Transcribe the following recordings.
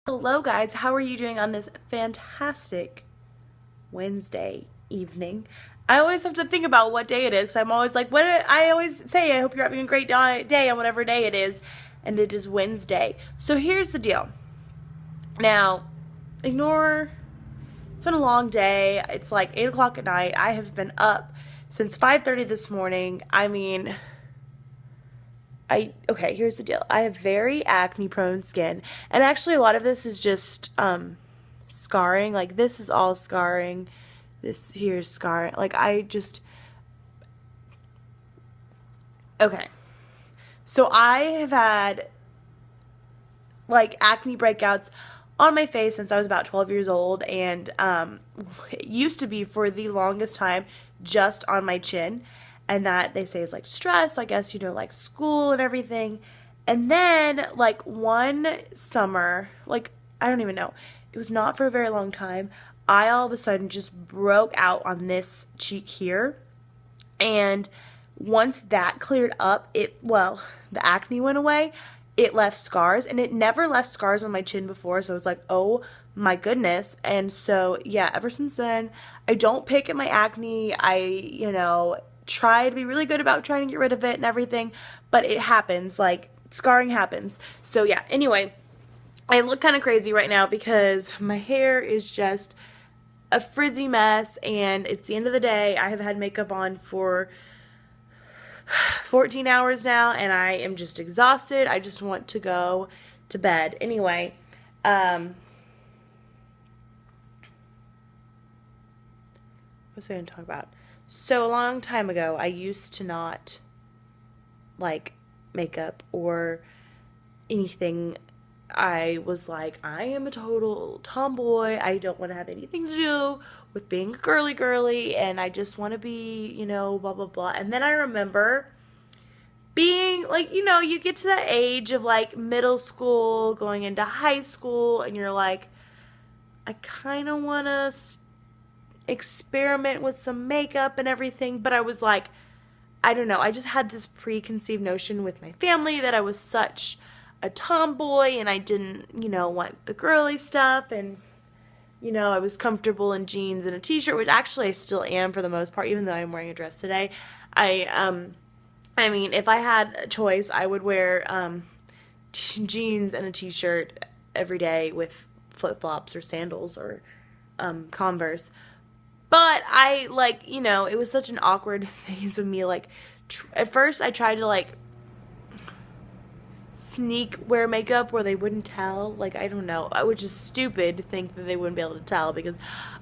Hello guys, how are you doing on this fantastic Wednesday evening? I always have to think about what day it is. I'm always like, I always say, I hope you're having a great day on whatever day it is, and it is Wednesday. So here's the deal. Now, it's been a long day. It's like 8 o'clock at night. I have been up since 5:30 this morning. Okay, here's the deal. I have very acne prone skin, and actually a lot of this is just scarring. Like, this is all scarring. This here is scarring. Okay. So I have had like acne breakouts on my face since I was about 12 years old, and it used to be for the longest time just on my chin. And that they say is like stress, I guess, like school and everything. And then like one summer, like I don't even know, it was not for a very long time, I all of a sudden just broke out on this cheek here. And once that cleared up, the acne went away. It left scars, and it never left scars on my chin before, so I was like, oh my goodness. And so yeah, ever since then, I don't pick at my acne. I try to be really good about trying to get rid of it and everything, but it happens. Like, scarring happens. So yeah, anyway, I look kind of crazy right now because my hair is just a frizzy mess, and it's the end of the day. I have had makeup on for 14 hours now, and I am just exhausted. I just want to go to bed. Anyway, what was I going to talk about? So a long time ago, I used to not like makeup or anything. I was like, I am a total tomboy. I don't want to have anything to do with being girly, and I just want to be, blah, blah, blah. And then I remember being like, you get to that age of like middle school, going into high school, and you're like, I kind of want to experiment with some makeup and everything, but I was like, I don't know, I just had this preconceived notion with my family that I was such a tomboy, and I didn't, want the girly stuff, and I was comfortable in jeans and a t-shirt, which actually I still am for the most part, even though I'm wearing a dress today. I mean, if I had a choice, I would wear jeans and a t-shirt every day with flip-flops or sandals or Converse. But I, it was such an awkward phase of me, at first I tried to, sneak wear makeup where they wouldn't tell, I don't know, which is stupid to think that they wouldn't be able to tell, because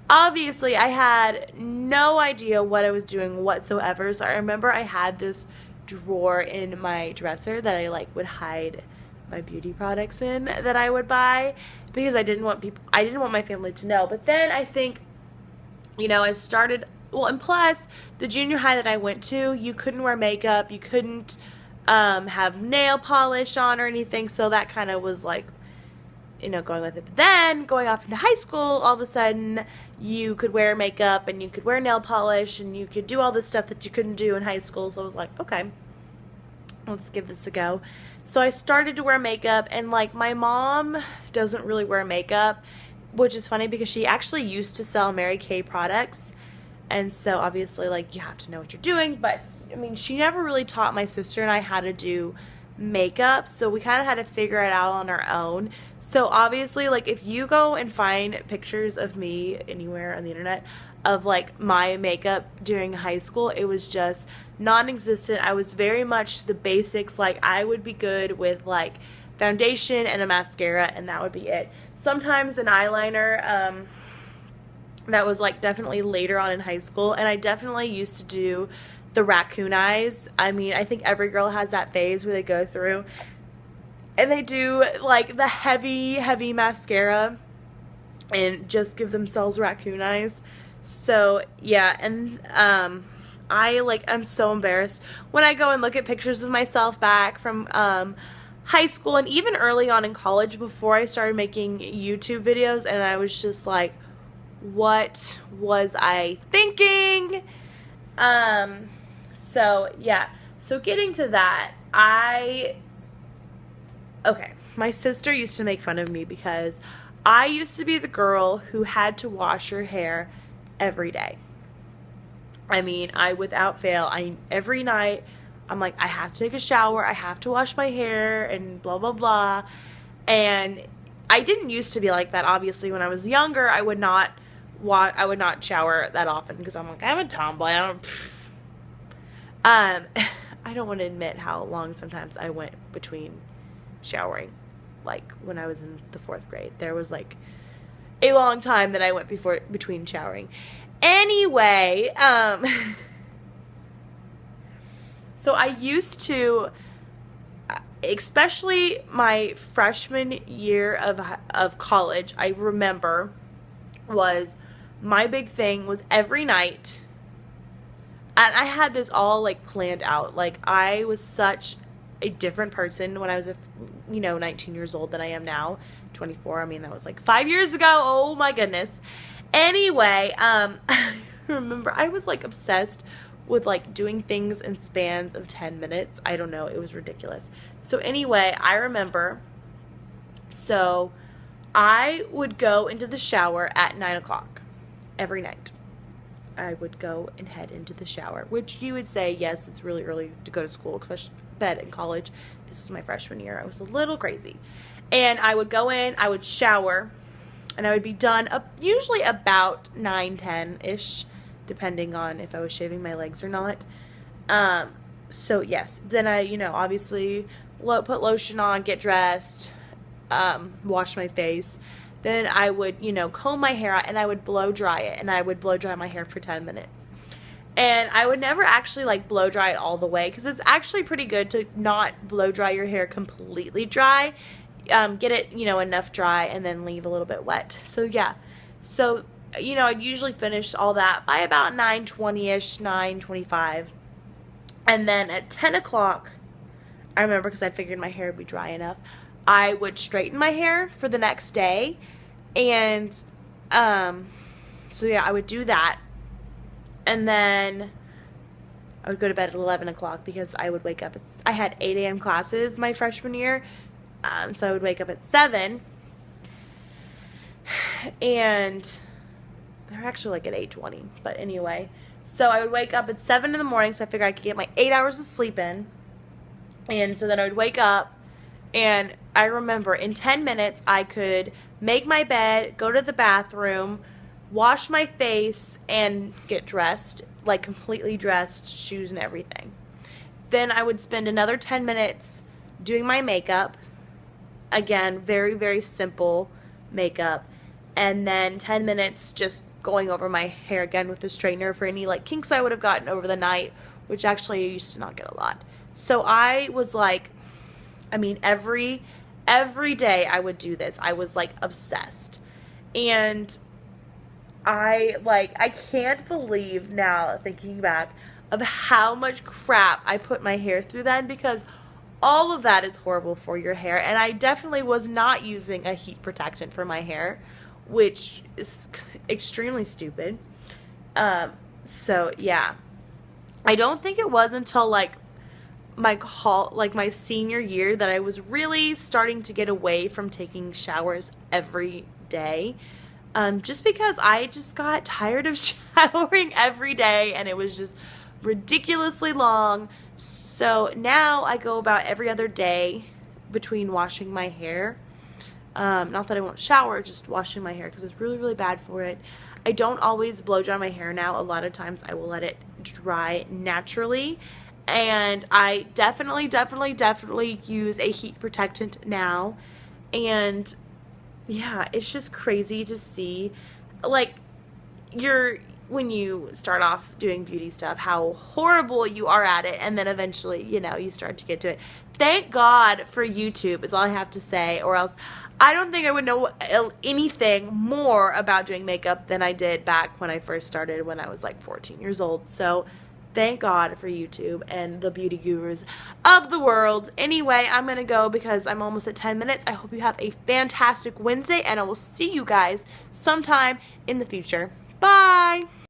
obviously I had no idea what I was doing whatsoever. So I remember I had this drawer in my dresser that I, would hide my beauty products in that I would buy, because I didn't want my family to know. But then I think, I started, and plus, the junior high that I went to, you couldn't wear makeup, you couldn't have nail polish on or anything, so that kind of was going with it. But then, going off into high school, all of a sudden, you could wear makeup, and you could wear nail polish, and you could do all this stuff that you couldn't do in high school, so I was like, okay, let's give this a go. So I started to wear makeup, and my mom doesn't really wear makeup, which is funny because she actually used to sell Mary Kay products, and so obviously you have to know what you're doing. But I mean, she never really taught my sister and I how to do makeup, so we kind of had to figure it out on our own. So obviously, if you go and find pictures of me anywhere on the internet of my makeup during high school, it was just non-existent. I was very much the basics. I would be good with foundation and a mascara, and that would be it. Sometimes an eyeliner. That was definitely later on in high school, and I definitely used to do the raccoon eyes. I mean, I think every girl has that phase where they go through and they do the heavy mascara and just give themselves raccoon eyes. So yeah, and I'm so embarrassed when I go and look at pictures of myself back from high school and even early on in college before I started making YouTube videos, and I was just like, what was I thinking? So yeah, so getting to that, okay, my sister used to make fun of me because I used to be the girl who had to wash her hair every day. I mean, without fail, every night, I'm like, I have to take a shower, I have to wash my hair, and blah, blah, blah. And I didn't used to be like that. Obviously, when I was younger, I would not shower that often because I'm like, I'm a tomboy. I don't want to admit how long sometimes I went between showering. Like when I was in the 4th grade, there was like a long time that I went between showering. Anyway, so I used to, especially my freshman year of college, I remember was my big thing was every night, and I had this all like planned out. Like I was such a different person when I was 19 years old than I am now. 24. I mean, that was like 5 years ago. Oh my goodness. Anyway, I remember I was like obsessed with like doing things in spans of 10 minutes. I don't know, it was ridiculous. So anyway, I remember, so I would go into the shower at 9 o'clock every night. I would go and head into the shower, which you would say, yes, it's really early to go to school, especially bed in college. This was my freshman year. I was a little crazy. And I would go in, I would shower, and I would be done usually about 9-10-ish, depending on if I was shaving my legs or not. So yes, then I, obviously put lotion on, get dressed, wash my face. Then I would, comb my hair out and I would blow dry it, and I would blow dry my hair for 10 minutes. And I would never actually like blow dry it all the way, because it's actually pretty good to not blow dry your hair completely dry. Get it, enough dry and then leave a little bit wet. So yeah, so I'd usually finish all that by about 9:20ish, 9:25. And then at 10 o'clock, I remember, because I figured my hair would be dry enough, I would straighten my hair for the next day. And so yeah, I would do that. And then I would go to bed at 11 o'clock because I would wake up. I had 8 a.m. classes my freshman year. So I would wake up at 7. And they're actually like at 8:20. But anyway, so I would wake up at 7 in the morning, so I figured I could get my 8 hours of sleep in. And so then I would wake up, and I remember in 10 minutes I could make my bed, go to the bathroom, wash my face, and get dressed, like completely dressed, shoes and everything. Then I would spend another 10 minutes doing my makeup. Again, very, very simple makeup. And then 10 minutes just going over my hair again with the straightener for any like kinks I would have gotten over the night, which actually I used to not get a lot. So I was like, I mean, every day I would do this. I was like obsessed. And I can't believe now, thinking back, of how much crap I put my hair through then, because all of that is horrible for your hair. And I definitely was not using a heat protectant for my hair, which is extremely stupid. So yeah, I don't think it was until like my senior year that I was really starting to get away from taking showers every day. Just because I just got tired of showering every day, and it was just ridiculously long. So now I go about every other day between washing my hair. Not that I won't shower, just washing my hair, because it's really, really bad for it. I don't always blow dry my hair now. A lot of times I will let it dry naturally. And I definitely use a heat protectant now. And yeah, it's just crazy to see, like, when you start off doing beauty stuff, how horrible you are at it, and then eventually, you start to get to it. Thank God for YouTube is all I have to say, or else I don't think I would know anything more about doing makeup than I did back when I first started, when I was like 14 years old. So thank God for YouTube and the beauty gurus of the world. Anyway, I'm going to go because I'm almost at 10 minutes. I hope you have a fantastic Wednesday, and I will see you guys sometime in the future. Bye!